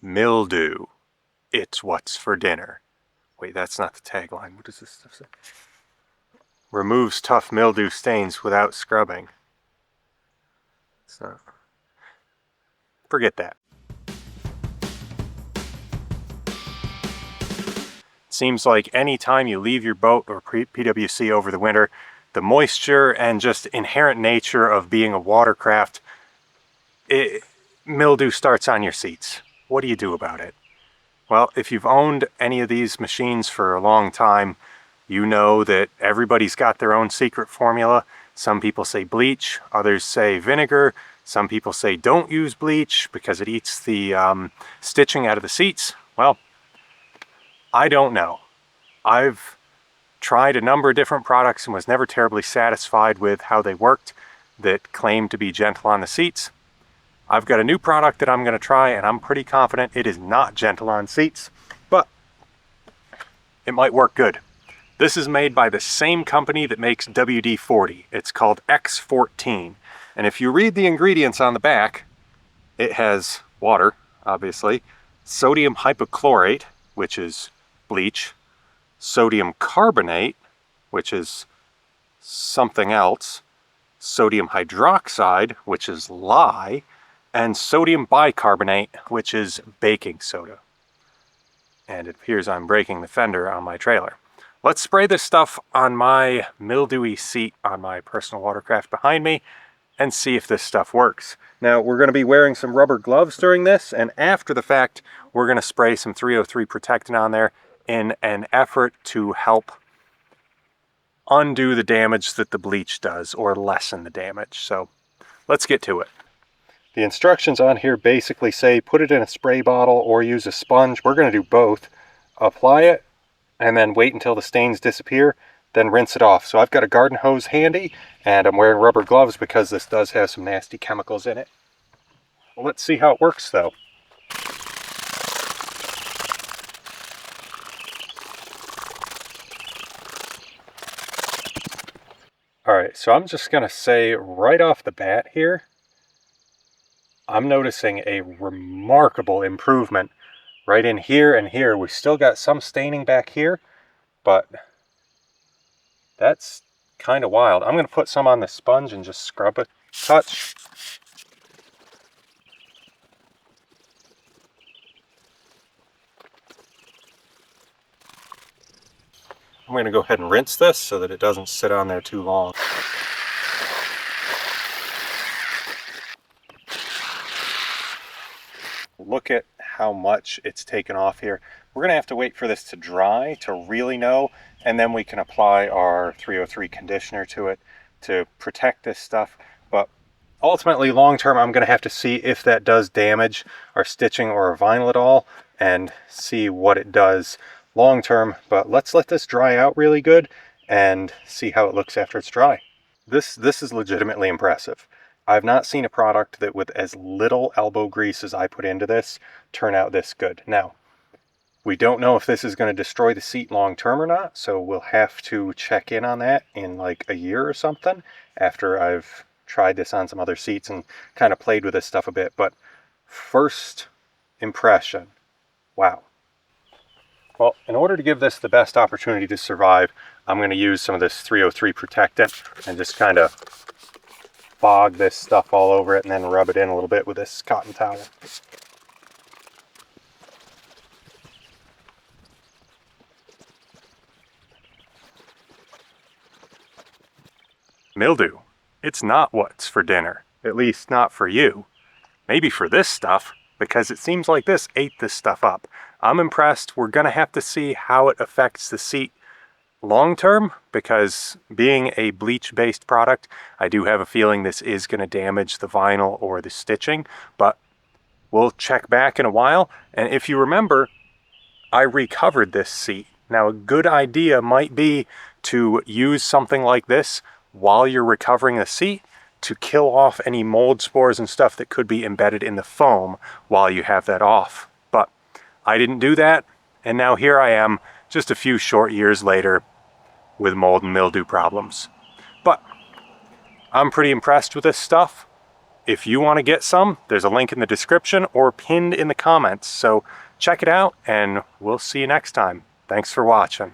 Mildew. It's what's for dinner. Wait, that's not the tagline. What does this stuff say? Removes tough mildew stains without scrubbing. So, forget that. Seems like any time you leave your boat or PWC over the winter, the moisture and just inherent nature of being a watercraft, mildew starts on your seats. What do you do about it? Well, if you've owned any of these machines for a long time, you know that everybody's got their own secret formula. Some people say bleach, others say vinegar. Some people say don't use bleach because it eats the stitching out of the seats. Well, I don't know. I've tried a number of different products and was never terribly satisfied with how they worked that claimed to be gentle on the seats. I've got a new product that I'm going to try, and I'm pretty confident it is not gentle on seats, but it might work good. This is made by the same company that makes WD-40. It's called X14. And if you read the ingredients on the back, it has water, obviously, sodium hypochlorite, which is bleach, sodium carbonate, which is something else, sodium hydroxide, which is lye, and sodium bicarbonate, which is baking soda. And it appears I'm breaking the fender on my trailer. Let's spray this stuff on my mildewy seat on my personal watercraft behind me and see if this stuff works. Now, we're going to be wearing some rubber gloves during this, and after the fact, we're going to spray some 303 protectant on there in an effort to help undo the damage that the bleach does, or lessen the damage. So let's get to it. The instructions on here basically say put it in a spray bottle or use a sponge. We're going to do both. Apply it and then wait until the stains disappear, then rinse it off. So I've got a garden hose handy and I'm wearing rubber gloves because this does have some nasty chemicals in it. Well, let's see how it works though. Alright, so I'm just going to say right off the bat here, I'm noticing a remarkable improvement right in here and here. We still got some staining back here, but that's kind of wild. I'm going to put some on the sponge and just scrub a touch. I'm going to go ahead and rinse this so that it doesn't sit on there too long. Look at how much it's taken off here. We're going to have to wait for this to dry to really know, and then we can apply our 303 conditioner to it to protect this stuff. But ultimately, long term, I'm going to have to see if that does damage our stitching or our vinyl at all and see what it does long term. But let's let this dry out really good and see how it looks after it's dry. This is legitimately impressive. I've not seen a product that with as little elbow grease as I put into this turn out this good. Now, we don't know if this is going to destroy the seat long term or not, so we'll have to check in on that in like a year or something after I've tried this on some other seats and kind of played with this stuff a bit. But first impression, wow. Well, in order to give this the best opportunity to survive, I'm going to use some of this 303 protectant and just kind of fog this stuff all over it and then rub it in a little bit with this cotton towel. Mildew. It's not what's for dinner. At least not for you. Maybe for this stuff, because it seems like this ate this stuff up. I'm impressed. We're going to have to see how it affects the seat long term, because being a bleach-based product, I do have a feeling this is going to damage the vinyl or the stitching, but we'll check back in a while. And if you remember, I recovered this seat. Now, a good idea might be to use something like this while you're recovering the seat to kill off any mold spores and stuff that could be embedded in the foam while you have that off. But I didn't do that, and now here I am just a few short years later with mold and mildew problems. But I'm pretty impressed with this stuff. If you want to get some, there's a link in the description or pinned in the comments. So check it out, and we'll see you next time. Thanks for watching.